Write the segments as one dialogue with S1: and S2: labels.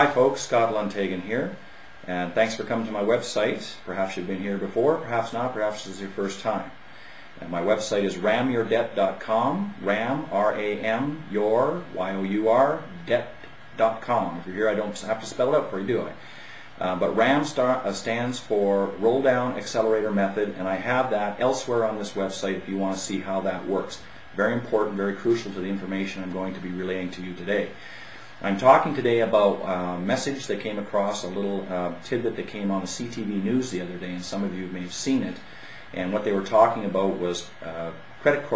S1: Hi folks, Scott Lundteigen here, and thanks for coming to my website. Perhaps you've been here before, perhaps not, perhaps this is your first time. And my website is ramyourdebt.com, ram, R-A-M, your, Y-O-U-R, debt.com. If you're here, I don't have to spell it out for you, do I? But RAM stands for Roll Down Accelerator Method, and I have that elsewhere on this website if you want to see how that works. Very important, very crucial to the information I'm going to be relaying to you today. I'm talking today about a message that came across, a little tidbit that came on the CTV News the other day, and some of you may have seen it. And what they were talking about was credit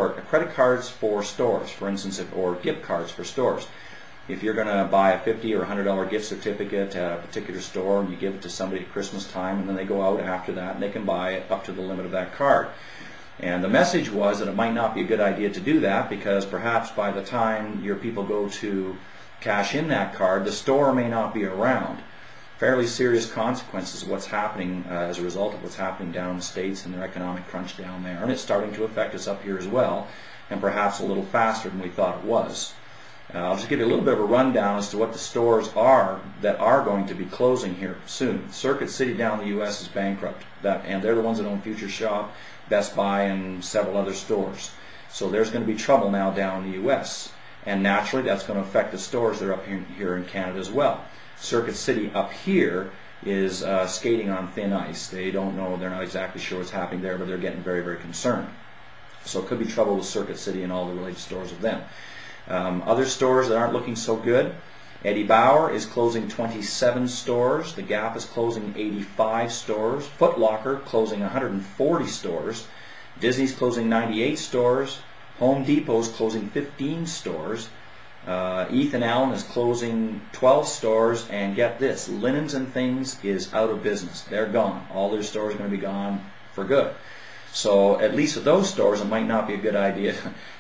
S1: cards for stores, for instance, or gift cards for stores. If you're going to buy a $50 or $100 gift certificate at a particular store, and you give it to somebody at Christmas time, and then they go out after that and they can buy it up to the limit of that card. And the message was that it might not be a good idea to do that because perhaps by the time your people go to cash in that card, the store may not be around. Fairly serious consequences of what's happening as a result of what's happening down in the States and their economic crunch down there. And it's starting to affect us up here as well, and perhaps a little faster than we thought it was. I'll just give you a little bit of a rundown as to what the stores are that are going to be closing here soon. Circuit City down in the U.S. is bankrupt, and they're the ones that own Future Shop, Best Buy, and several other stores. So there's going to be trouble now down in the U.S. And naturally, that's going to affect the stores that are up here in Canada as well. Circuit City up here is skating on thin ice. They don't know, they're not exactly sure what's happening there, but they're getting very, very concerned. So it could be trouble with Circuit City and all the related stores of them. Other stores that aren't looking so good, Eddie Bauer is closing 27 stores. The Gap is closing 85 stores. Foot Locker closing 140 stores. Disney's closing 98 stores. Home Depot's closing 15 stores. Ethan Allen is closing 12 stores, and get this, Linens and Things is out of business. They're gone. All their stores are going to be gone for good. So at least at those stores, it might not be a good idea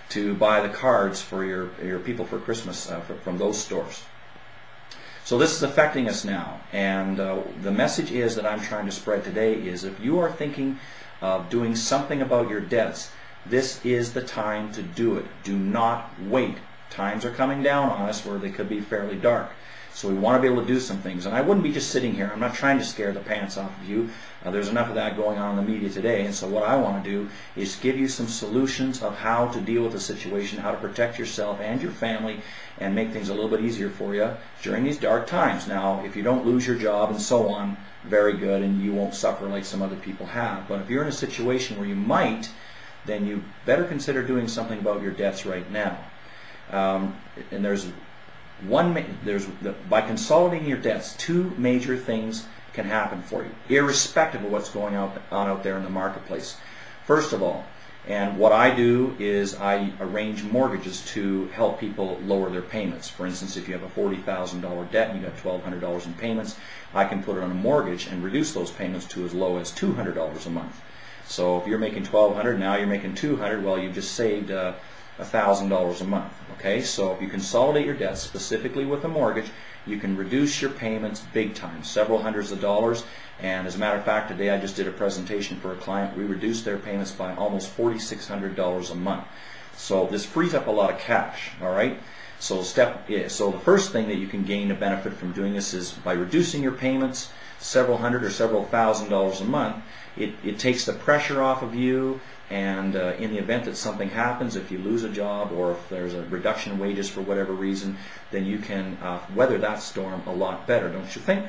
S1: to buy the cards for your people for Christmas from those stores. So this is affecting us now, and the message is that I'm trying to spread today is if you are thinking of doing something about your debts, this is the time to do it. Do not wait. Times are coming down on us where they could be fairly dark. So we want to be able to do some things. And I wouldn't be just sitting here. I'm not trying to scare the pants off of you. There's enough of that going on in the media today. And so what I want to do is give you some solutions of how to deal with the situation, how to protect yourself and your family, and make things a little bit easier for you during these dark times. Now, if you don't lose your job and so on, very good, and you won't suffer like some other people have. But if you're in a situation where you might, then you better consider doing something about your debts right now. And by consolidating your debts, two major things can happen for you, irrespective of what's going on out there in the marketplace. First of all, and what I do is I arrange mortgages to help people lower their payments. For instance, if you have a $40,000 debt and you got $1,200 in payments, I can put it on a mortgage and reduce those payments to as low as $200 a month. So if you're making $1,200, now you're making $200, well, you've just saved $1,000 a month. Okay, so if you consolidate your debts specifically with a mortgage, you can reduce your payments big time, several hundreds of dollars. And as a matter of fact, today I just did a presentation for a client. We reduced their payments by almost $4,600 a month. So this frees up a lot of cash. All right. So the first thing that you can gain a benefit from doing this is by reducing your payments several hundred or several $1,000s a month. It takes the pressure off of you, and in the event that something happens, if you lose a job or if there's a reduction in wages for whatever reason, then you can weather that storm a lot better, don't you think?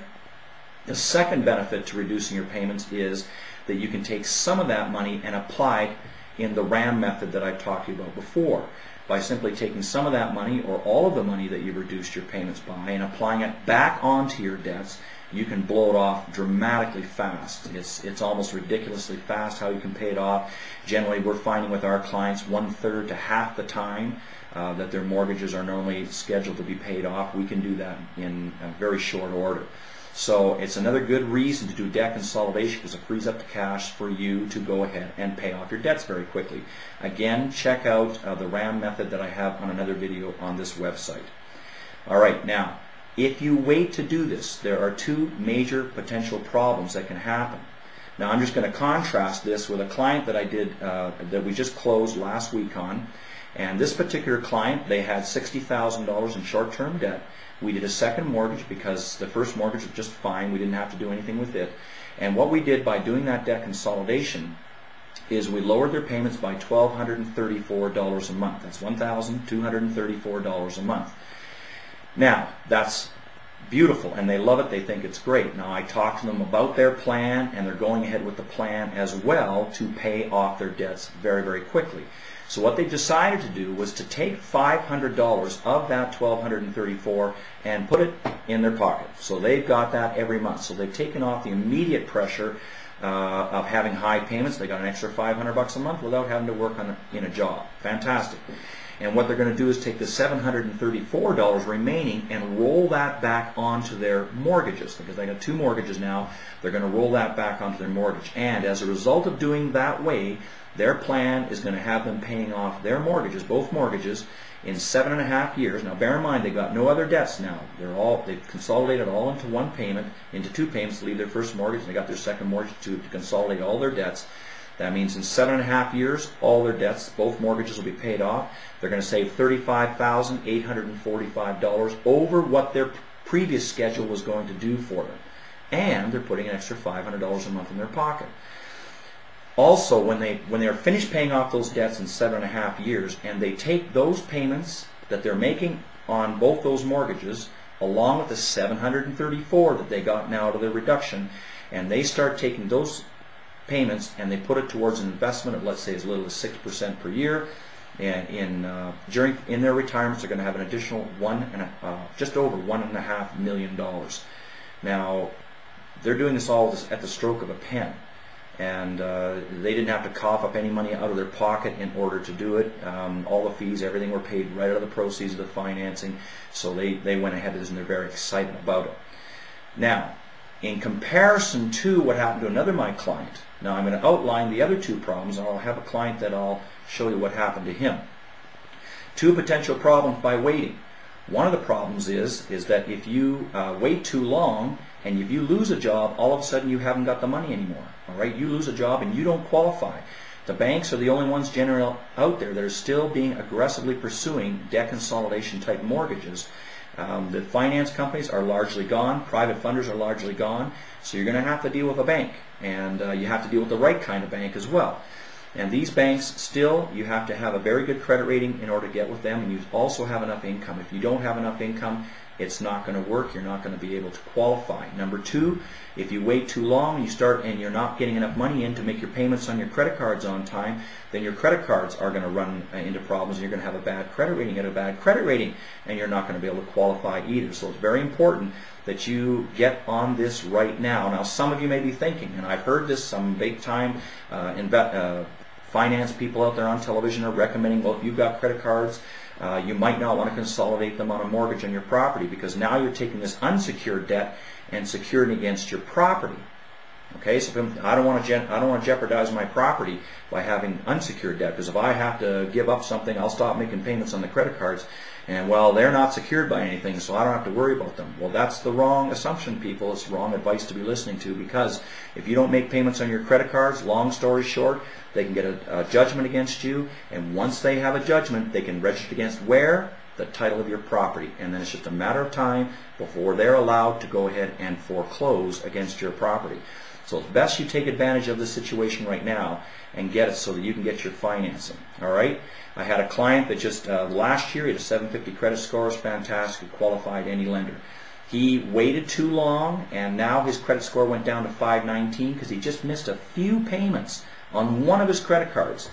S1: The second benefit to reducing your payments is that you can take some of that money and apply it in the RAM method that I've talked to you about before. By simply taking some of that money or all of the money that you reduced your payments by and applying it back onto your debts, you can blow it off dramatically fast. It's almost ridiculously fast how you can pay it off. Generally, we're finding with our clients 1/3 to half the time that their mortgages are normally scheduled to be paid off. We can do that in a very short order. So it's another good reason to do debt consolidation because it frees up the cash for you to go ahead and pay off your debts very quickly. Again, check out the RAM method that I have on another video on this website. All right, now, if you wait to do this, there are two major potential problems that can happen. Now, I'm just going to contrast this with a client that I did that we just closed last week on, And this particular client, they had $60,000 in short-term debt. We did a second mortgage because the first mortgage was just fine. We didn't have to do anything with it. And what we did by doing that debt consolidation is we lowered their payments by $1,234 a month. That's $1,234 a month. Now, that's beautiful, and they love it. They think it's great. Now, I talked to them about their plan, and they're going ahead with the plan as well to pay off their debts very, very quickly. So what they decided to do was to take $500 of that $1,234 and put it in their pocket. So they've got that every month. So they've taken off the immediate pressure of having high payments. They got an extra $500 a month without having to work in a job. Fantastic. And what they're going to do is take the $734 remaining and roll that back onto their mortgages. Because they got 2 mortgages now, they're going to roll that back onto their mortgage. And as a result of doing that way, their plan is going to have them paying off their mortgages, both mortgages, in 7.5 years. Now bear in mind, they've got no other debts now. They've consolidated all into one payment, into 2 payments to leave their first mortgage, and they got their second mortgage to consolidate all their debts. That means in 7.5 years, all their debts, both mortgages, will be paid off. They're going to save $35,845 over what their previous schedule was going to do for them. And they're putting an extra $500 a month in their pocket. Also, when they're finished paying off those debts in 7.5 years, and they take those payments that they're making on both those mortgages, along with the $734 that they got now out of their reduction, and they start taking those payments and they put it towards an investment of, let's say, as little as 6% per year, and in their retirements they're going to have an additional just over $1.5 million. Now, they're doing this all at the stroke of a pen. And they didn't have to cough up any money out of their pocket in order to do it. All the fees, everything were paid right out of the proceeds of the financing. So they went ahead and they're very excited about it. Now, in comparison to what happened to another my client, now I'm going to outline the other 2 problems, and I'll have a client that I'll show you what happened to him. 2 potential problems by waiting. One of the problems is that if you wait too long and if you lose a job, all of a sudden you haven't got the money anymore. All right, you lose a job and you don't qualify. The banks are the only ones generally out there that are still being aggressively pursuing debt consolidation type mortgages. The finance companies are largely gone. Private funders are largely gone. So you're going to have to deal with a bank, and you have to deal with the right kind of bank as well. And these banks, still, you have to have a very good credit rating in order to get with them, and you also have enough income. If you don't have enough income, it's not going to work. You're not going to be able to qualify. Number 2, if you wait too long and you're not getting enough money in to make your payments on your credit cards on time, then your credit cards are going to run into problems, and you're going to have a bad credit rating. Get a bad credit rating, and you're not going to be able to qualify either. So it's very important that you get on this right now. Now, some of you may be thinking, and I've heard this, some big-time finance people out there on television are recommending, well, if you've got credit cards, you might not want to consolidate them on a mortgage on your property, because now you're taking this unsecured debt and securing against your property. Okay, so I don't want to jeopardize my property by having unsecured debt, because if I have to give up something, I'll stop making payments on the credit cards, and well, they're not secured by anything, so I don't have to worry about them. Well, that's the wrong assumption, people. It's wrong advice to be listening to, because if you don't make payments on your credit cards, long story short, they can get a judgment against you, and once they have a judgment, they can register against where? The title of your property, and then it's just a matter of time before they're allowed to go ahead and foreclose against your property. So it's best you take advantage of this situation right now and get it so that you can get your financing. All right? I had a client that just last year, he had a 750 credit score, was fantastic, qualified any lender. He waited too long, and now his credit score went down to 519 because he just missed a few payments on one of his credit cards.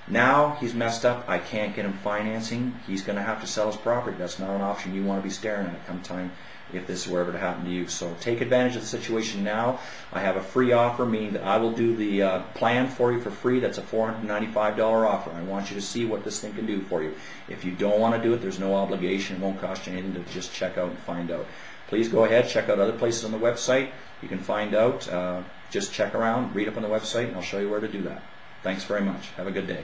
S1: Now he's messed up. I can't get him financing. He's going to have to sell his property. That's not an option you want to be staring at come time if this were ever to happen to you. So take advantage of the situation now. I have a free offer, meaning that I will do the plan for you for free. That's a $495 offer. I want you to see what this thing can do for you. If you don't want to do it, there's no obligation. It won't cost you anything to just check out and find out. Please go ahead, check out other places on the website. You can find out. Just check around, read up on the website, and I'll show you where to do that. Thanks very much. Have a good day.